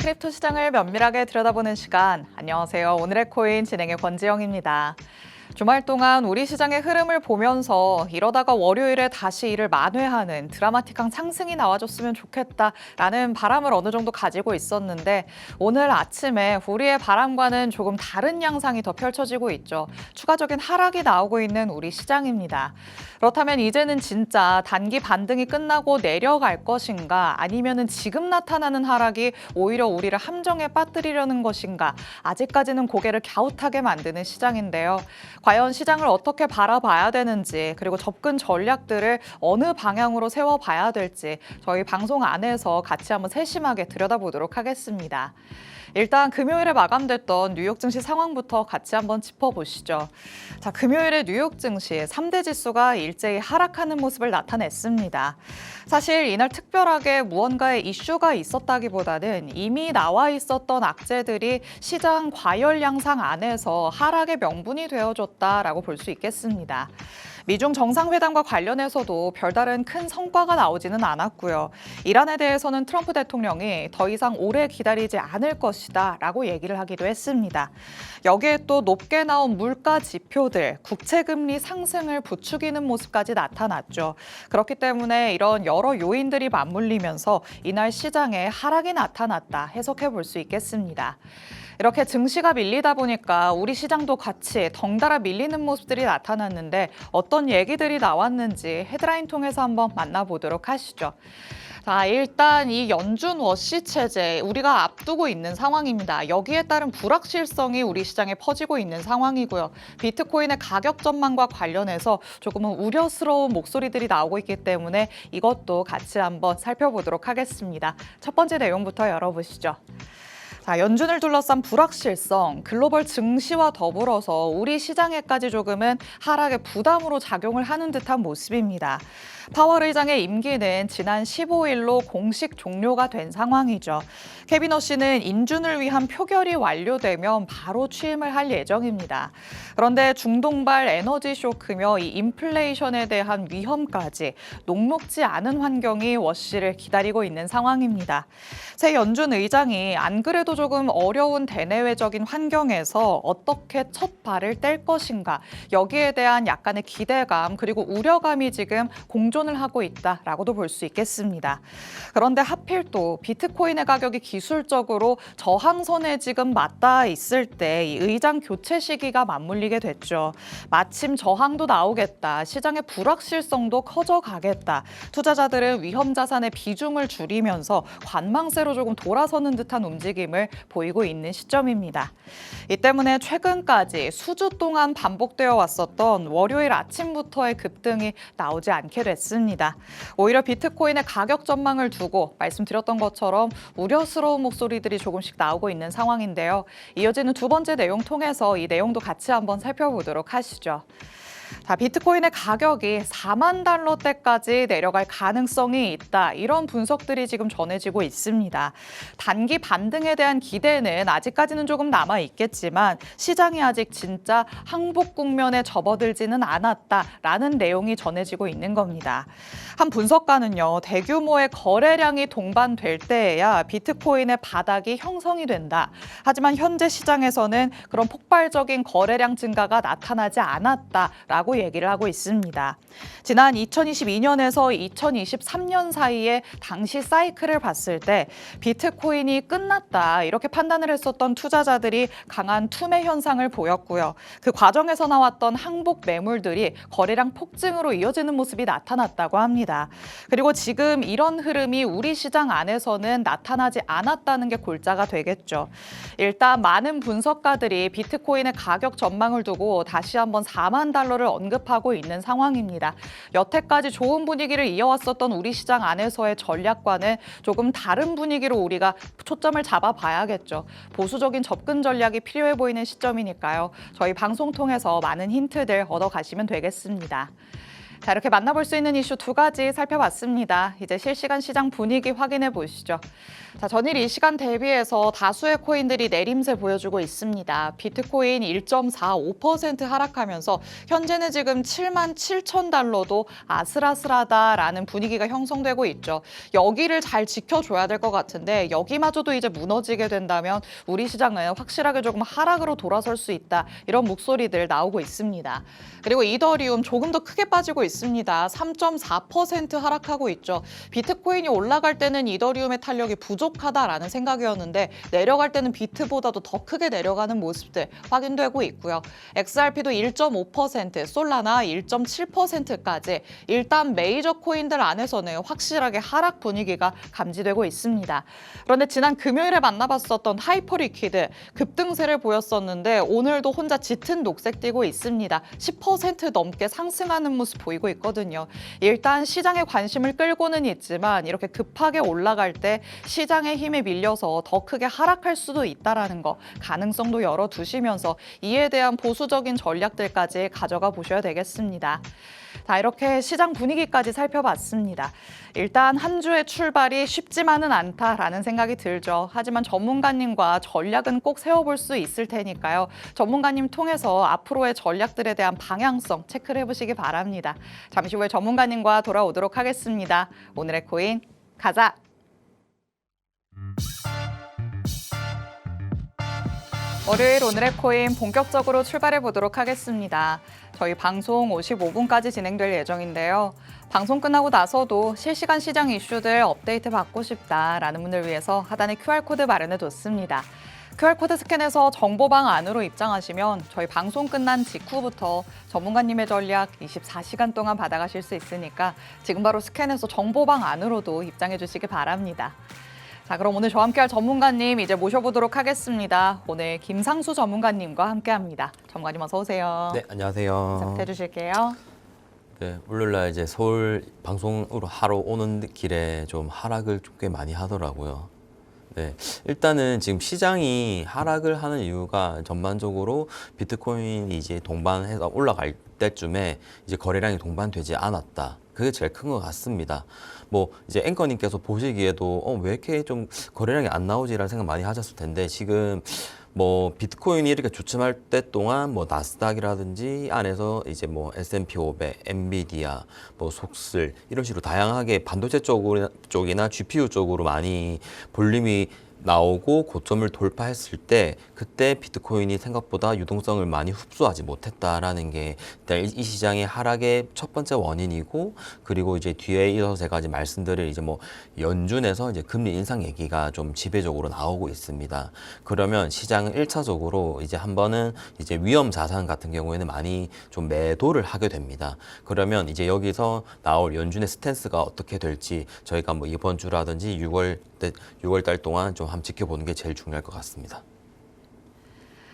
크립토 시장을 면밀하게 들여다보는 시간. 안녕하세요. 오늘의 코인 진행의 권지영입니다. 주말 동안 우리 시장의 흐름을 보면서 이러다가 월요일에 다시 이를 만회하는 드라마틱한 상승이 나와줬으면 좋겠다라는 바람을 어느 정도 가지고 있었는데 오늘 아침에 우리의 바람과는 조금 다른 양상이 더 펼쳐지고 있죠. 추가적인 하락이 나오고 있는 우리 시장입니다. 그렇다면 이제는 진짜 단기 반등이 끝나고 내려갈 것인가 아니면은 지금 나타나는 하락이 오히려 우리를 함정에 빠뜨리려는 것인가 아직까지는 고개를 갸웃하게 만드는 시장인데요. 과연 시장을 어떻게 바라봐야 되는지 그리고 접근 전략들을 어느 방향으로 세워봐야 될지 저희 방송 안에서 같이 한번 세심하게 들여다보도록 하겠습니다. 일단 금요일에 마감됐던 뉴욕 증시 상황부터 같이 한번 짚어보시죠. 자, 금요일에 뉴욕 증시 3대 지수가 일제히 하락하는 모습을 나타냈습니다. 사실 이날 특별하게 무언가의 이슈가 있었다기보다는 이미 나와 있었던 악재들이 시장 과열 양상 안에서 하락의 명분이 되어줬다라고 볼 수 있겠습니다. 미중 정상회담과 관련해서도 별다른 큰 성과가 나오지는 않았고요. 이란에 대해서는 트럼프 대통령이 더 이상 오래 기다리지 않을 것이다 라고 얘기를 하기도 했습니다. 여기에 또 높게 나온 물가 지표들, 국채금리 상승을 부추기는 모습까지 나타났죠. 그렇기 때문에 이런 여러 요인들이 맞물리면서 이날 시장에 하락이 나타났다 해석해 볼 수 있겠습니다. 이렇게 증시가 밀리다 보니까 우리 시장도 같이 덩달아 밀리는 모습들이 나타났는데 어떤 얘기들이 나왔는지 헤드라인 통해서 한번 만나보도록 하시죠. 자, 일단 이 연준 워시 체제 우리가 앞두고 있는 상황입니다. 여기에 따른 불확실성이 우리 시장에 퍼지고 있는 상황이고요. 비트코인의 가격 전망과 관련해서 조금은 우려스러운 목소리들이 나오고 있기 때문에 이것도 같이 한번 살펴보도록 하겠습니다. 첫 번째 내용부터 열어보시죠. 자, 연준을 둘러싼 불확실성, 글로벌 증시와 더불어서 우리 시장에까지 조금은 하락의 부담으로 작용을 하는 듯한 모습입니다. 파월 의장의 임기는 지난 15일로 공식 종료가 된 상황이죠. 케빈 허씨는 인준을 위한 표결이 완료되면 바로 취임을 할 예정입니다. 그런데 중동발 에너지 쇼크며 이 인플레이션에 대한 위험까지 녹록지 않은 환경이 워씨를 기다리고 있는 상황입니다. 새 연준 의장이 안 그래도 조금 어려운 대내외적인 환경에서 어떻게 첫 발을 뗄 것인가 여기에 대한 약간의 기대감 그리고 우려감이 지금 공존을 하고 있다라고도 볼 수 있겠습니다. 그런데 하필 또 비트코인의 가격이 기술적으로 저항선에 지금 맞닿아 있을 때 이 의장 교체 시기가 맞물리게 됐죠. 마침 저항도 나오겠다. 시장의 불확실성도 커져가겠다. 투자자들은 위험 자산의 비중을 줄이면서 관망세로 조금 돌아서는 듯한 움직임을 보이고 있는 시점입니다. 이 때문에 최근까지 수주 동안 반복되어 왔었던 월요일 아침부터의 급등이 나오지 않게 됐습니다. 오히려 비트코인의 가격 전망을 두고 말씀드렸던 것처럼 우려스러운 목소리들이 조금씩 나오고 있는 상황인데요. 이어지는 두 번째 내용 통해서 이 내용도 같이 한번 살펴보도록 하시죠. 자, 비트코인의 가격이 4만 달러대까지 내려갈 가능성이 있다. 이런 분석들이 지금 전해지고 있습니다. 단기 반등에 대한 기대는 아직까지는 조금 남아 있겠지만 시장이 아직 진짜 항복 국면에 접어들지는 않았다라는 내용이 전해지고 있는 겁니다. 한 분석가는요, 대규모의 거래량이 동반될 때에야 비트코인의 바닥이 형성이 된다. 하지만 현재 시장에서는 그런 폭발적인 거래량 증가가 나타나지 않았다라고 얘기를 하고 있습니다. 지난 2022년에서 2023년 사이에 당시 사이클을 봤을 때 비트코인이 끝났다 이렇게 판단을 했었던 투자자들이 강한 투매 현상을 보였고요. 그 과정에서 나왔던 항복 매물들이 거래량 폭증으로 이어지는 모습이 나타났다고 합니다. 그리고 지금 이런 흐름이 우리 시장 안에서는 나타나지 않았다는 게 골자가 되겠죠. 일단 많은 분석가들이 비트코인의 가격 전망을 두고 다시 한번 4만 달러를 언급하고 있는 상황입니다. 여태까지 좋은 분위기를 이어왔었던 우리 시장 안에서의 전략과는 조금 다른 분위기로 우리가 초점을 잡아봐야겠죠. 보수적인 접근 전략이 필요해 보이는 시점이니까요. 저희 방송 통해서 많은 힌트들 얻어가시면 되겠습니다. 자, 이렇게 만나볼 수 있는 이슈 두 가지 살펴봤습니다. 이제 실시간 시장 분위기 확인해 보시죠. 자, 전일 이 시간 대비해서 다수의 코인들이 내림세 보여주고 있습니다. 비트코인 1.45% 하락하면서 현재는 지금 7만 7천 달러도 아슬아슬하다라는 분위기가 형성되고 있죠. 여기를 잘 지켜줘야 될 것 같은데 여기마저도 이제 무너지게 된다면 우리 시장은 확실하게 조금 하락으로 돌아설 수 있다. 이런 목소리들 나오고 있습니다. 그리고 이더리움 조금 더 크게 빠지고 있습니다. 3.4% 하락하고 있죠. 비트코인이 올라갈 때는 이더리움의 탄력이 부족하다라는 생각이었는데 내려갈 때는 비트보다도 더 크게 내려가는 모습들 확인되고 있고요. XRP도 1.5%, 솔라나 1.7%까지 일단 메이저 코인들 안에서는 확실하게 하락 분위기가 감지되고 있습니다. 그런데 지난 금요일에 만나봤었던 하이퍼리퀴드 급등세를 보였었는데 오늘도 혼자 짙은 녹색 띄고 있습니다. 10% 넘게 상승하는 모습 보이고 있거든요. 일단 시장의 관심을 끌고는 있지만 이렇게 급하게 올라갈 때 시장의 힘에 밀려서 더 크게 하락할 수도 있다는 거 가능성도 열어두시면서 이에 대한 보수적인 전략들까지 가져가 보셔야 되겠습니다. 자, 이렇게 시장 분위기까지 살펴봤습니다. 일단 한 주의 출발이 쉽지만은 않다라는 생각이 들죠. 하지만 전문가님과 전략은 꼭 세워볼 수 있을 테니까요. 전문가님 통해서 앞으로의 전략들에 대한 방향성 체크를 해보시기 바랍니다. 잠시 후에 전문가님과 돌아오도록 하겠습니다. 오늘의 코인 가자! 월요일 오늘의 코인 본격적으로 출발해 보도록 하겠습니다. 저희 방송 55분까지 진행될 예정인데요. 방송 끝나고 나서도 실시간 시장 이슈들 업데이트 받고 싶다라는 분들 위해서 하단에 QR코드 마련해 뒀습니다. QR코드 스캔해서 정보방 안으로 입장하시면 저희 방송 끝난 직후부터 전문가님의 전략 24시간 동안 받아가실 수 있으니까 지금 바로 스캔해서 정보방 안으로도 입장해 주시기 바랍니다. 자, 그럼 오늘 저와 함께할 전문가님 이제 모셔보도록 하겠습니다. 오늘 김상수 전문가님과 함께합니다. 전문가님 어서 오세요. 네, 안녕하세요. 인사부터 해주실게요. 네, 월요일날 이제 서울 방송으로 하러 오는 길에 좀 하락을 좀 꽤 많이 하더라고요. 네, 일단은 지금 시장이 하락을 하는 이유가 전반적으로 비트코인이 이제 동반해서 올라갈 때쯤에 이제 거래량이 동반되지 않았다. 그게 제일 큰 것 같습니다. 뭐 이제 앵커님께서 보시기에도 왜 이렇게 좀 거래량이 안 나오지라는 생각 많이 하셨을 텐데 지금 뭐 비트코인이 이렇게 주춤할 때 동안 뭐 나스닥이라든지 안에서 이제 뭐 S&P 500, 엔비디아, 뭐 속슬 이런 식으로 다양하게 반도체 쪽이나 GPU 쪽으로 많이 볼륨이 나오고 고점을 돌파했을 때 그때 비트코인이 생각보다 유동성을 많이 흡수하지 못했다라는 게 일단 이 시장의 하락의 첫 번째 원인이고, 그리고 이제 뒤에 이어서 제가 이제 말씀드릴 이제 뭐 연준에서 이제 금리 인상 얘기가 좀 지배적으로 나오고 있습니다. 그러면 시장은 1차적으로 이제 한 번은 이제 위험 자산 같은 경우에는 많이 좀 매도를 하게 됩니다. 그러면 이제 여기서 나올 연준의 스탠스가 어떻게 될지 저희가 뭐 이번 주라든지 6월 달 동안 좀 한번 지켜보는 게 제일 중요할 것 같습니다.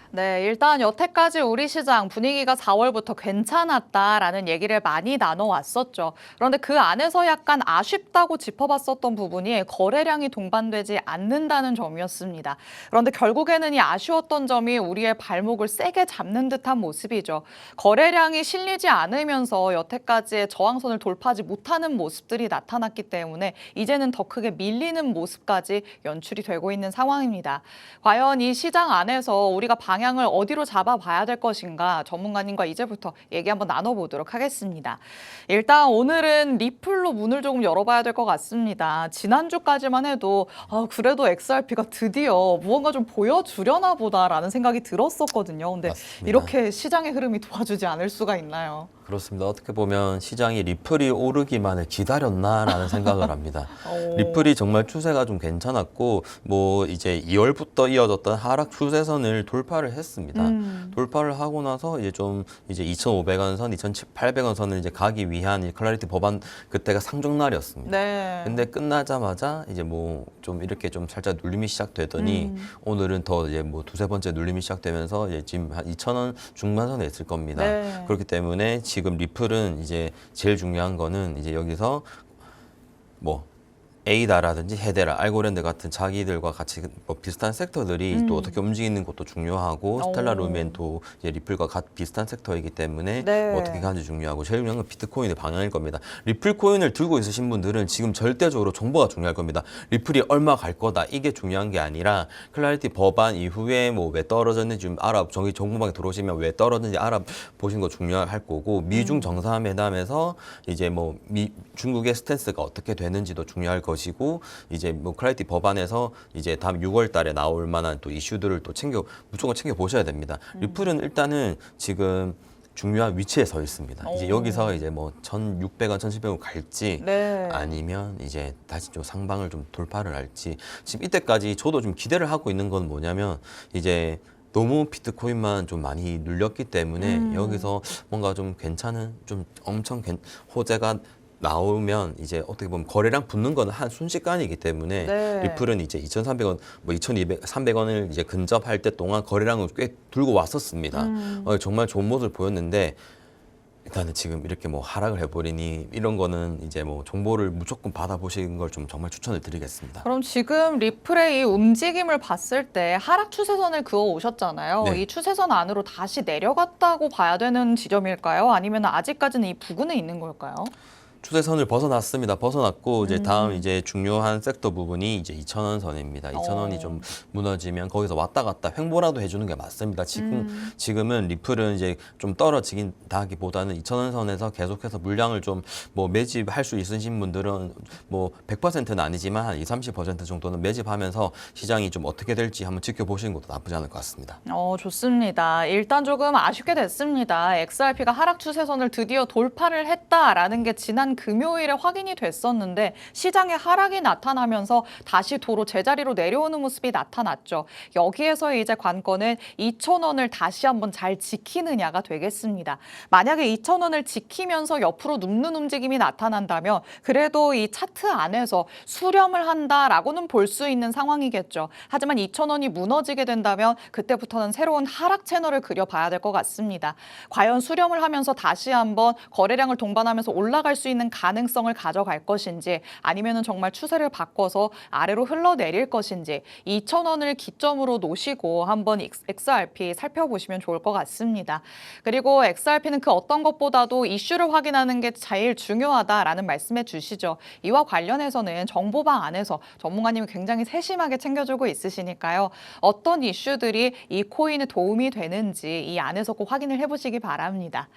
네, 일단 여태까지 우리 시장 분위기가 4월부터 괜찮았다라는 얘기를 많이 나눠왔었죠. 그런데 그 안에서 약간 아쉽다고 짚어봤었던 부분이 거래량이 동반되지 않는다는 점이었습니다. 그런데 결국에는 이 아쉬웠던 점이 우리의 발목을 세게 잡는 듯한 모습이죠. 거래량이 실리지 않으면서 여태까지의 저항선을 돌파하지 못하는 모습들이 나타났기 때문에 이제는 더 크게 밀리는 모습까지 연출이 되고 있는 상황입니다. 과연 이 시장 안에서 우리가 방향을 어디로 잡아봐야 될 것인가 전문가님과 이제부터 얘기 한번 나눠보도록 하겠습니다. 일단 오늘은 리플로 문을 조금 열어봐야 될 것 같습니다. 지난주까지만 해도 그래도 XRP가 드디어 무언가 좀 보여주려나 보다라는 생각이 들었었거든요. 근데 맞습니다. 이렇게 시장의 흐름이 도와주지 않을 수가 있나요? 그렇습니다. 어떻게 보면 시장이 리플이 오르기만을 기다렸나라는 생각을 합니다. 리플이 정말 추세가 좀 괜찮았고 뭐 이제 2월부터 이어졌던 하락 추세선을 돌파를 했습니다. 돌파를 하고 나서 이제 좀 이제 2,500원 선, 2,800원 선을 이제 가기 위한 이 클래리티 법안 그때가 상종날이었습니다. 네. 근데 끝나자마자 이제 뭐 좀 이렇게 좀 살짝 눌림이 시작되더니 오늘은 더 이제 뭐 두세 번째 눌림이 시작되면서 이제 지금 한 2,000원 중반선에 있을 겁니다. 네. 그렇기 때문에 지금 리플은 이제 제일 중요한 거는 이제 여기서 뭐 에이다라든지 헤데라, 알고랜드 같은 자기들과 같이 뭐 비슷한 섹터들이 또 어떻게 움직이는 것도 중요하고 스텔라 루멘도 이제 리플과 비슷한 섹터이기 때문에 네. 뭐 어떻게 가는지 중요하고 제일 중요한 건 비트코인의 방향일 겁니다. 리플 코인을 들고 있으신 분들은 지금 절대적으로 정보가 중요할 겁니다. 리플이 얼마 갈 거다 이게 중요한 게 아니라 클래리티 법안 이후에 뭐 왜 떨어졌는지 좀 저기 정보방에 들어오시면 왜 떨어졌는지 알아보신 거 중요할 거고 미중 정상회담에서 이제 뭐 중국의 스탠스가 어떻게 되는지도 중요할 것이고 이제 뭐 클래리티 법안에서 이제 다음 6월 달에 나올 만한 또 이슈들을 또 무조건 챙겨 보셔야 됩니다. 리플은 일단은 지금 중요한 위치에 서 있습니다. 이제 여기서 이제 뭐 1,600원, 1,700원 갈지 네. 아니면 이제 다시 좀 상방을 좀 돌파를 할지 지금 이때까지 저도 좀 기대를 하고 있는 건 뭐냐면 이제 너무 비트코인만 좀 많이 눌렸기 때문에 여기서 뭔가 좀 괜찮은 좀 엄청 호재가 나오면 이제 어떻게 보면 거래량 붙는 건 한 순식간이기 때문에 네. 리플은 이제 2,300원, 뭐 2,200, 300원을 이제 근접할 때 동안 거래량을 꽤 들고 왔었습니다. 정말 좋은 모습을 보였는데 일단은 지금 이렇게 뭐 하락을 해버리니 이런 거는 이제 뭐 정보를 무조건 받아보시는 걸 좀 정말 추천을 드리겠습니다. 그럼 지금 리플의 이 움직임을 봤을 때 하락 추세선을 그어 오셨잖아요. 네. 이 추세선 안으로 다시 내려갔다고 봐야 되는 지점일까요? 아니면 아직까지는 이 부근에 있는 걸까요? 추세선을 벗어났습니다. 벗어났고 이제 다음 이제 중요한 섹터 부분이 이제 2,000원 선입니다. 2,000원이 좀 무너지면 거기서 왔다 갔다 횡보라도 해주는 게 맞습니다. 지금은 리플은 이제 좀 떨어지긴다기보다는 2,000원 선에서 계속해서 물량을 좀 뭐 매집할 수 있으신 분들은 뭐 100%는 아니지만 한 20-30% 정도는 매집하면서 시장이 좀 어떻게 될지 한번 지켜보시는 것도 나쁘지 않을 것 같습니다. 좋습니다. 일단 조금 아쉽게 됐습니다. XRP가 하락 추세선을 드디어 돌파를 했다라는 게 지난 금요일에 확인이 됐었는데 시장의 하락이 나타나면서 다시 도로 제자리로 내려오는 모습이 나타났죠. 여기에서 이제 관건은 2,000원을 다시 한번 잘 지키느냐가 되겠습니다. 만약에 2,000원을 지키면서 옆으로 눕는 움직임이 나타난다면 그래도 이 차트 안에서 수렴을 한다라고는 볼 수 있는 상황이겠죠. 하지만 2,000원이 무너지게 된다면 그때부터는 새로운 하락 채널을 그려봐야 될 것 같습니다. 과연 수렴을 하면서 다시 한번 거래량을 동반하면서 올라갈 수 있는 가능성을 가져갈 것인지 아니면은 정말 추세를 바꿔서 아래로 흘러내릴 것인지 2,000원을 기점으로 놓으시고 한번 XRP 살펴보시면 좋을 것 같습니다. 그리고 XRP는 그 어떤 것보다도 이슈를 확인하는 게 제일 중요하다라는 말씀해 주시죠. 이와 관련해서는 정보방 안에서 전문가님이 굉장히 세심하게 챙겨주고 있으시니까요. 어떤 이슈들이 이 코인에 도움이 되는지 이 안에서 꼭 확인을 해보시기 바랍니다.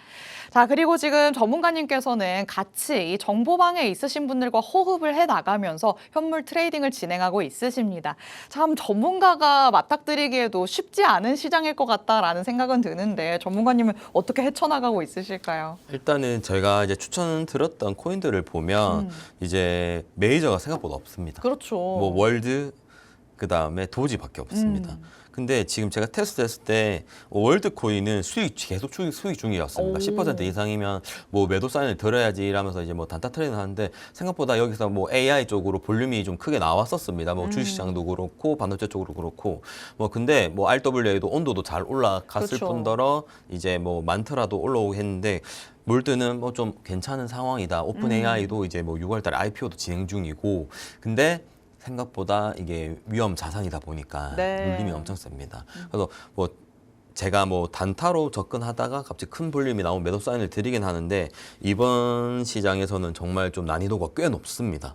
자, 그리고 지금 전문가님께서는 같이 이 정보방에 있으신 분들과 호흡을 해 나가면서 현물 트레이딩을 진행하고 있으십니다. 참 전문가가 맞닥뜨리기에도 쉽지 않은 시장일 것 같다라는 생각은 드는데 전문가님은 어떻게 헤쳐나가고 있으실까요? 일단은 저희가 이제 추천드렸던 코인들을 보면 이제 메이저가 생각보다 없습니다. 그렇죠. 뭐 월드 그다음에 도지밖에 없습니다. 근데 지금 제가 테스트했을 때 월드 코인은 계속 수익 중이었습니다. 10% 이상이면 뭐 매도 사인을 들어야지 이러면서 이제 뭐 단타 트레이딩 하는데 생각보다 여기서 뭐 AI 쪽으로 볼륨이 좀 크게 나왔었습니다. 뭐 주식시장도 그렇고 반도체 쪽으로 그렇고 뭐 근데 뭐 RWA도 온도도 잘 올라갔을 그렇죠. 뿐더러 이제 뭐 많더라도 올라오고 했는데 몰드는 뭐 좀 괜찮은 상황이다. 오픈 AI도 이제 뭐 6월달에 IPO도 진행 중이고 근데 생각보다 이게 위험 자산이다 보니까 네. 눌림이 엄청 셉니다. 그래서 뭐 제가 뭐 단타로 접근하다가 갑자기 큰 볼륨이 나오면 매도 사인을 드리긴 하는데 이번 시장에서는 정말 좀 난이도가 꽤 높습니다.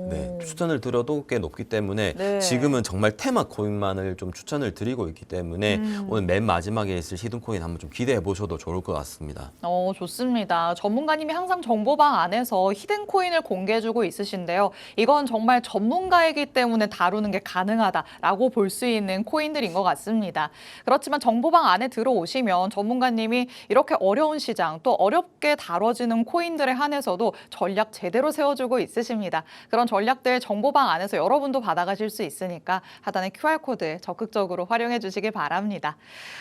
네, 추천을 드려도 꽤 높기 때문에 네. 지금은 정말 테마 코인만을 좀 추천을 드리고 있기 때문에 오늘 맨 마지막에 있을 히든 코인 한번 좀 기대해 보셔도 좋을 것 같습니다. 좋습니다. 전문가님이 항상 정보방 안에서 히든 코인을 공개해주고 있으신데요. 이건 정말 전문가이기 때문에 다루는 게 가능하다라고 볼 수 있는 코인들인 것 같습니다. 그렇지만 정보방 안에 들어오시면 전문가님이 이렇게 어려운 시장 또 어렵게 다뤄지는 코인들에 한해서도 전략 제대로 세워주고 있으십니다. 그런 전략들 정보방 안에서 여러분도 받아가실 수 있으니까 하단의 QR코드 적극적으로 활용해 주시기 바랍니다.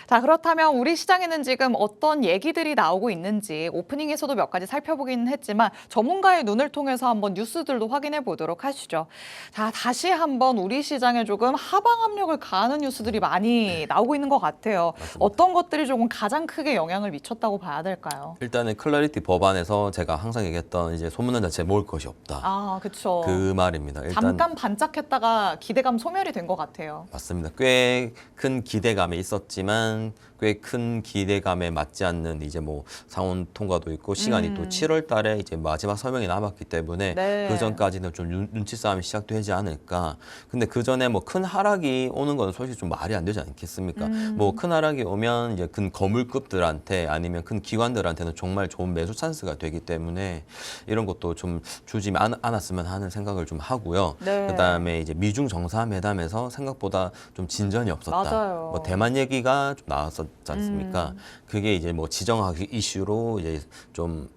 자, 그렇다면 우리 시장에는 지금 어떤 얘기들이 나오고 있는지 오프닝에서도 몇 가지 살펴보기는 했지만 전문가의 눈을 통해서 한번 뉴스들도 확인해 보도록 하시죠. 자, 다시 한번 우리 시장에 조금 하방 압력을 가하는 뉴스들이 많이 나오고 있는 것 같아요. 어떤 것들이 조금 가장 크게 영향을 미쳤다고 봐야 될까요? 일단은 클래리티 법안에서 제가 항상 얘기했던 이제 소문난 자체에 모을 것이 없다. 아, 그렇죠. 그 말입니다. 일단 잠깐 반짝했다가 기대감 소멸이 된 것 같아요. 맞습니다. 꽤 큰 기대감이 있었지만 꽤 큰 기대감에 맞지 않는 이제 뭐 상원 통과도 있고 시간이 또 7월 달에 이제 마지막 서명이 남았기 때문에 네. 그 전까지는 좀 눈치 싸움이 시작되지 않을까. 근데 그 전에 뭐 큰 하락이 오는 건 솔직히 좀 말이 안 되지 않겠습니까? 뭐 큰 하락이 오면 이제 큰 거물급들한테 아니면 큰 기관들한테는 정말 좋은 매수 찬스가 되기 때문에 이런 것도 좀 주지 않았으면 하는 생각을 좀 하고요. 네. 그다음에 이제 미중 정상회담에서 생각보다 좀 진전이 없었다. 맞아요. 뭐 대만 얘기가 좀 나왔었지 않습니까? 그게 이제 뭐 지정학 이슈로 이제 좀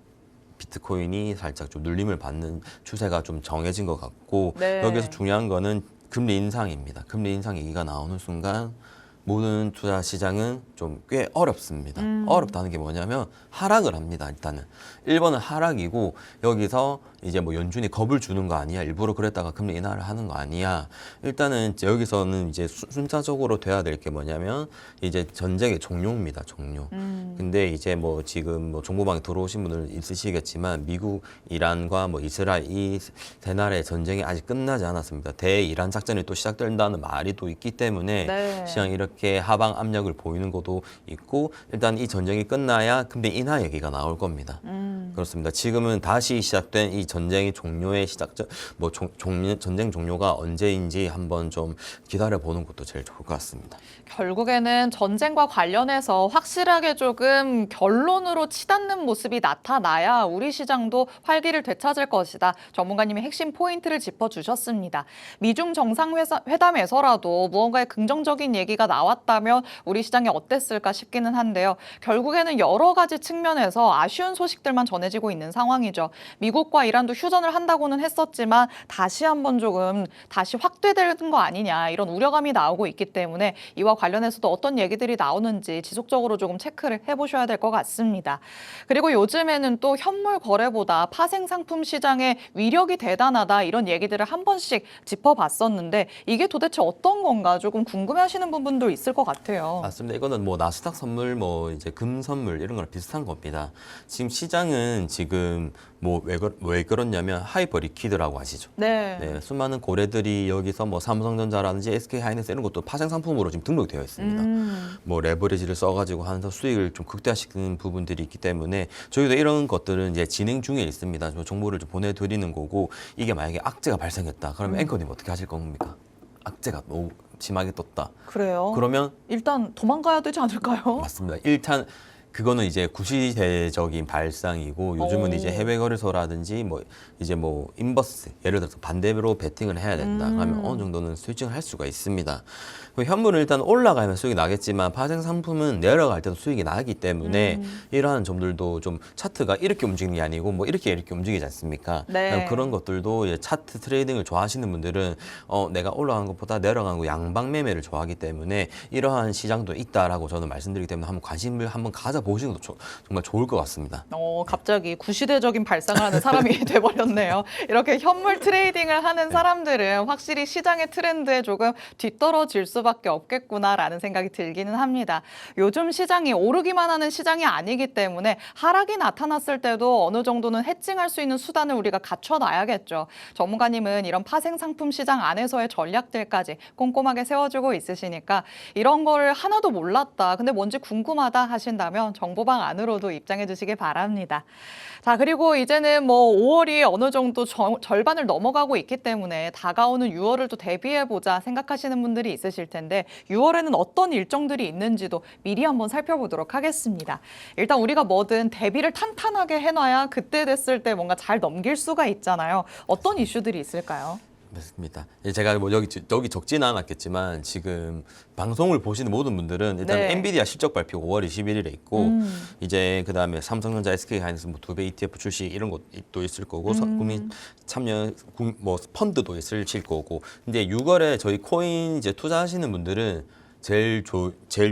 비트코인이 살짝 좀 눌림을 받는 추세가 좀 정해진 것 같고 네. 여기서 중요한 거는 금리 인상입니다. 금리 인상 얘기가 나오는 순간 모든 투자 시장은 좀 꽤 어렵습니다. 어렵다는 게 뭐냐면 하락을 합니다. 일단은 1번은 하락이고 여기서 이제 뭐 연준이 겁을 주는 거 아니야? 일부러 그랬다가 금리 인하를 하는 거 아니야? 일단은 이제 여기서는 이제 순차적으로 돼야 될 게 뭐냐면 이제 전쟁의 종료입니다. 종료. 근데 이제 뭐 지금 뭐 정보방에 들어오신 분들 있으시겠지만 미국, 이란과 뭐 이스라엘 이 세 나라의 전쟁이 아직 끝나지 않았습니다. 대이란 작전이 또 시작된다는 말이 또 있기 때문에 네. 시장 이렇게 하방 압력을 보이는 것도 있고 일단 이 전쟁이 끝나야 금리 인하 얘기가 나올 겁니다. 그렇습니다. 지금은 다시 시작된 이 전쟁이 종료의 시작점, 뭐 전쟁 종료가 언제인지 한번 좀 기다려 보는 것도 제일 좋을 것 같습니다. 결국에는 전쟁과 관련해서 확실하게 조금 결론으로 치닫는 모습이 나타나야 우리 시장도 활기를 되찾을 것이다. 전문가님이 핵심 포인트를 짚어주셨습니다. 미중 정상회담에서라도 무언가의 긍정적인 얘기가 나왔다면 우리 시장이 어땠을까 싶기는 한데요. 결국에는 여러 가지 측면에서 아쉬운 소식들만 전해지고 있는 상황이죠. 미국과 이란도 휴전을 한다고는 했었지만 다시 한번 조금 다시 확대되는 거 아니냐 이런 우려감이 나오고 있기 때문에 이와 관련해서도 어떤 얘기들이 나오는지 지속적으로 조금 체크를 해보셔야 될 것 같습니다. 그리고 요즘에는 또 현물 거래보다 파생 상품 시장의 위력이 대단하다 이런 얘기들을 한 번씩 짚어봤었는데 이게 도대체 어떤 건가 조금 궁금해하시는 부분도 있을 것 같아요. 맞습니다. 이거는 뭐 나스닥 선물, 뭐 이제 금 선물 이런 거랑 비슷한 겁니다. 지금 시장은 지금 뭐 왜 그렇냐면 하이퍼 리퀴드라고 아시죠? 네. 네, 수많은 고래들이 여기서 뭐 삼성전자라든지 SK하이닉스 이런 것도 파생 상품으로 지금 등록되어 있습니다. 뭐 레버리지를 써가지고 하면서 수익을 좀 극대화시키는 부분들이 있기 때문에 저희도 이런 것들은 이제 진행 중에 있습니다. 저 정보를 좀 보내드리는 거고 이게 만약에 악재가 발생했다. 그러면 앵커님 어떻게 하실 겁니까? 악재가 너무 심하게 떴다. 그래요? 그러면 일단 도망가야 되지 않을까요? 맞습니다. 일단 그거는 이제 구시대적인 발상이고 요즘은 오. 이제 해외 거래소라든지 뭐 이제 뭐 인버스 예를 들어서 반대로 베팅을 해야 된다. 그러면 어느 정도는 스위칭을 할 수가 있습니다. 그 현물은 일단 올라가면 수익이 나겠지만 파생 상품은 내려갈 때도 수익이 나기 때문에 이러한 점들도 좀 차트가 이렇게 움직이는 게 아니고 뭐 이렇게 움직이지 않습니까? 네. 그런 것들도 이제 차트 트레이딩을 좋아하시는 분들은 내가 올라간 것보다 내려간 거 양방 매매를 좋아하기 때문에 이러한 시장도 있다라고 저는 말씀드리기 때문에 한번 관심을 한번 가져보시는 것도 정말 좋을 것 같습니다. 갑자기 구시대적인 발상을 하는 사람이 돼버렸네요. 이렇게 현물 트레이딩을 하는 사람들은 확실히 시장의 트렌드에 조금 뒤떨어질 수밖에 없겠구나라는 생각이 들기는 합니다. 요즘 시장이 오르기만 하는 시장이 아니기 때문에 하락이 나타났을 때도 어느 정도는 해칭할 수 있는 수단을 우리가 갖춰놔야겠죠. 전문가님은 이런 파생 상품 시장 안에서의 전략들까지 꼼꼼하게 세워주고 있으시니까 이런 걸 하나도 몰랐다. 근데 뭔지 궁금하다 하신다면 정보방 안으로도 입장해 주시기 바랍니다. 자, 그리고 이제는 뭐 5월이 어느 정도 절반을 넘어가고 있기 때문에 다가오는 6월을 또 대비해보자 생각하시는 분들이 있으실 텐데 6월에는 어떤 일정들이 있는지도 미리 한번 살펴보도록 하겠습니다. 일단 우리가 뭐든 대비를 탄탄하게 해놔야 그때 됐을 때 뭔가 잘 넘길 수가 있잖아요. 어떤 이슈들이 있을까요? 맞습니다. 제가 뭐 여기 적지는 않았겠지만 지금 방송을 보시는 모든 분들은 일단 네. 엔비디아 실적 발표 5월 21일에 있고 이제 그다음에 삼성전자, SK하이닉스 뭐 2배 ETF 출시 이런 것도 있을 거고 국민 참여 뭐 펀드도 있을 거고 근데 6월에 저희 코인 이제 투자하시는 분들은 제일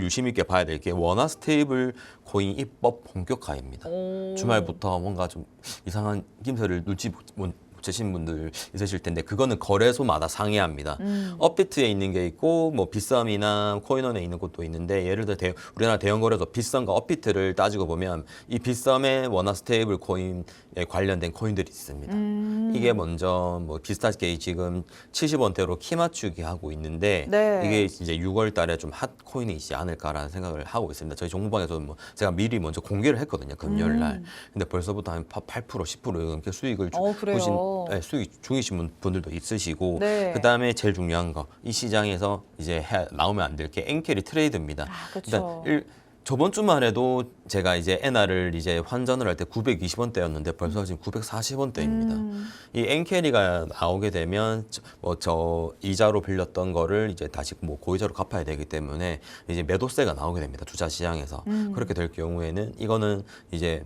유심 있게 봐야 될 게 원화 스테이블 코인 입법 본격화입니다. 주말부터 뭔가 좀 이상한 김새를 눈치 못 치신 분들 있으실 텐데 그거는 거래소마다 상이합니다. 업비트에 있는 게 있고 뭐 빗썸이나 코인원에 있는 곳도 있는데 예를 들어 우리나라 대형 거래소 빗썸과 업비트를 따지고 보면 이 빗썸에 원화 스테이블 코인에 관련된 코인들이 있습니다. 이게 먼저 뭐 비슷하게 지금 70원대로 키 맞추기 하고 있는데 네. 이게 이제 6월 달에 좀 핫 코인이 있지 않을까라는 생각을 하고 있습니다. 저희 정보방에서 뭐 제가 미리 먼저 공개를 했거든요. 금요일 날. 근데 벌써부터 한 8%, 10% 넘게 수익을 그래요? 네, 수익 중이신 분들도 있으시고 네. 그다음에 제일 중요한 거 이 시장에서 이제 나오면 안 될 게 엔캐리 트레이드입니다. 그렇죠. 저번 주만 해도 제가 이제 엔화를 이제 환전을 할 때 920원대였는데 벌써 지금 940원대입니다. 이 엔캐리가 나오게 되면 저 이자로 빌렸던 거를 이제 다시 뭐 고이자로 갚아야 되기 때문에 이제 매도세가 나오게 됩니다. 투자 시장에서. 그렇게 될 경우에는 이거는 이제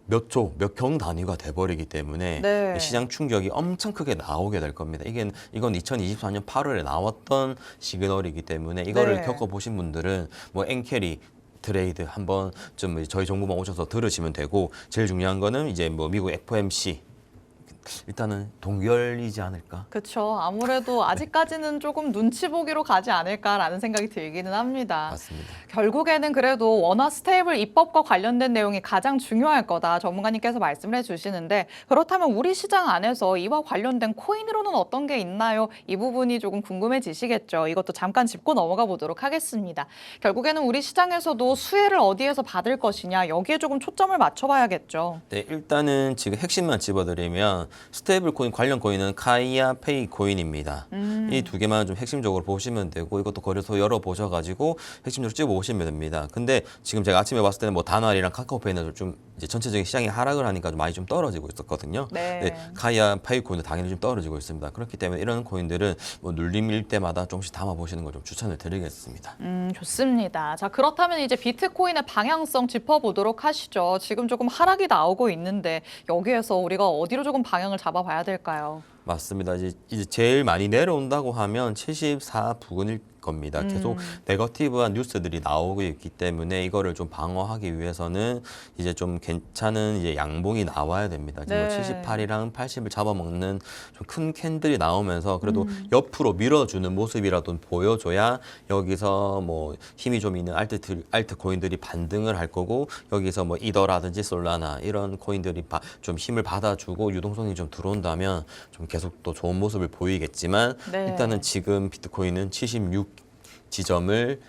몇 경 단위가 돼버리기 때문에 네. 시장 충격이 엄청 크게 나오게 될 겁니다. 이건 2024년 8월에 나왔던 시그널이기 때문에 이거를 네. 겪어보신 분들은 뭐 엔캐리 트레이드 한번 좀 저희 정보방 오셔서 들으시면 되고 제일 중요한 거는 이제 뭐 미국 FOMC 일단은 동결이지 않을까? 그렇죠. 아무래도 아직까지는 조금 눈치 보기로 가지 않을까라는 생각이 들기는 합니다. 맞습니다. 결국에는 그래도 원화 스테이블 입법과 관련된 내용이 가장 중요할 거다 전문가님께서 말씀을 해주시는데 그렇다면 우리 시장 안에서 이와 관련된 코인으로는 어떤 게 있나요? 이 부분이 조금 궁금해지시겠죠. 이것도 잠깐 짚고 넘어가 보도록 하겠습니다. 결국에는 우리 시장에서도 수혜를 어디에서 받을 것이냐 여기에 조금 초점을 맞춰봐야겠죠. 네, 일단은 지금 핵심만 집어드리면 스테이블 코인 관련 코인은 카이아 페이 코인입니다. 이 두 개만 좀 핵심적으로 보시면 되고 이것도 거래소 열어보셔가지고 핵심적으로 찍어보시면 됩니다. 근데 지금 제가 아침에 봤을 때는 뭐 다날이랑 카카오페이는 좀 이제 전체적인 시장이 하락을 하니까 좀 많이 좀 떨어지고 있었거든요. 네. 카이아 페이 코인도 당연히 좀 떨어지고 있습니다. 그렇기 때문에 이런 코인들은 뭐 눌림일 때마다 조금씩 담아보시는 걸 좀 추천을 드리겠습니다. 좋습니다. 자, 그렇다면 이제 비트코인의 방향성 짚어보도록 하시죠. 지금 조금 하락이 나오고 있는데 여기에서 우리가 어디로 조금 방향을 잡아봐야 될까요? 맞습니다. 이제 제일 많이 내려온다고 하면 74 부근일 겁니다. 계속 네거티브한 뉴스들이 나오고 있기 때문에 이거를 좀 방어하기 위해서는 이제 좀 괜찮은 이제 양봉이 나와야 됩니다. 지금 네. 78이랑 80을 잡아먹는 좀 큰 캔들이 나오면서 그래도 옆으로 밀어주는 모습이라도 보여줘야 여기서 뭐 힘이 좀 있는 알트 코인들이 반등을 할 거고 여기서 뭐 이더라든지 솔라나 이런 코인들이 좀 힘을 받아주고 유동성이 좀 들어온다면 좀 계속 또 좋은 모습을 보이겠지만 네. 일단은 지금 비트코인은 76 지점을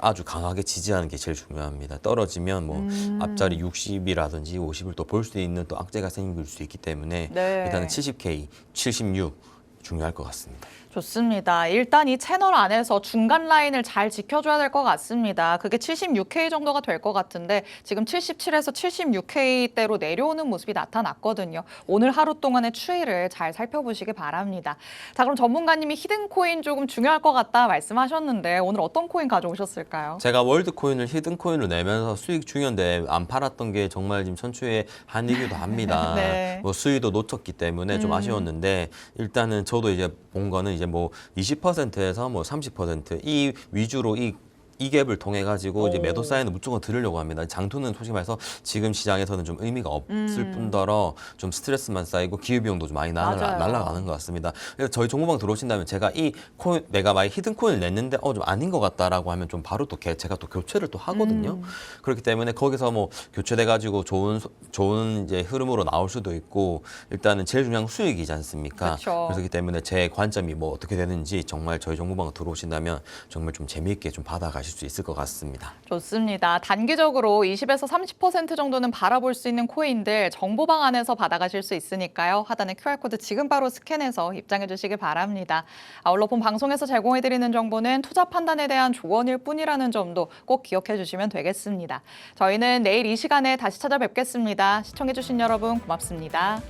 아주 강하게 지지하는 게 제일 중요합니다. 떨어지면 뭐 앞자리 60이라든지 50을 또 볼 수 있는 또 악재가 생길 수 있기 때문에 네. 일단은 70K, 76 중요할 것 같습니다. 좋습니다. 일단 이 채널 안에서 중간 라인을 잘 지켜줘야 될 것 같습니다. 그게 76K 정도가 될 것 같은데 지금 77에서 76K대로 내려오는 모습이 나타났거든요. 오늘 하루 동안의 추이를 잘 살펴보시기 바랍니다. 자, 그럼 전문가님이 히든코인 조금 중요할 것 같다 말씀하셨는데 오늘 어떤 코인 가져오셨을까요? 제가 월드코인을 히든코인으로 내면서 수익 중요한데 안 팔았던 게 정말 지금 천추의 한이기도 합니다. 네. 뭐 수위도 놓쳤기 때문에 좀 아쉬웠는데 일단은 저도 이제 본 거는 이제 뭐 20%에서 뭐 30% 위주로 이 갭을 통해 가지고 이제 매도 사인을 무조건 들으려고 합니다. 장투는 솔직히 말해서 지금 시장에서는 좀 의미가 없을 뿐더러 좀 스트레스만 쌓이고 기회비용도 좀 많이 맞아요. 날아가는 것 같습니다. 그래서 저희 정보방 들어오신다면 제가 이 코인 내가 많이 히든 코인을 냈는데 좀 아닌 것 같다라고 하면 좀 바로 또 제가 또 교체를 또 하거든요. 그렇기 때문에 거기서 뭐 교체돼 가지고 좋은 이제 흐름으로 나올 수도 있고 일단은 제일 중요한 건 수익이지 않습니까? 그쵸. 그렇기 때문에 제 관점이 뭐 어떻게 되는지 정말 저희 정보방 들어오신다면 정말 좀 재미있게 좀 받아가실 수 있을 것 같습니다. 좋습니다. 단기적으로 20에서 30% 정도는 바라볼 수 있는 코인들 정보방 안에서 받아가실 수 있으니까요. 하단에 QR코드 지금 바로 스캔해서 입장해 주시기 바랍니다. 아울러 본 방송에서 제공해드리는 정보는 투자 판단에 대한 조언일 뿐이라는 점도 꼭 기억해 주시면 되겠습니다. 저희는 내일 이 시간에 다시 찾아뵙겠습니다. 시청해 주신 여러분 고맙습니다.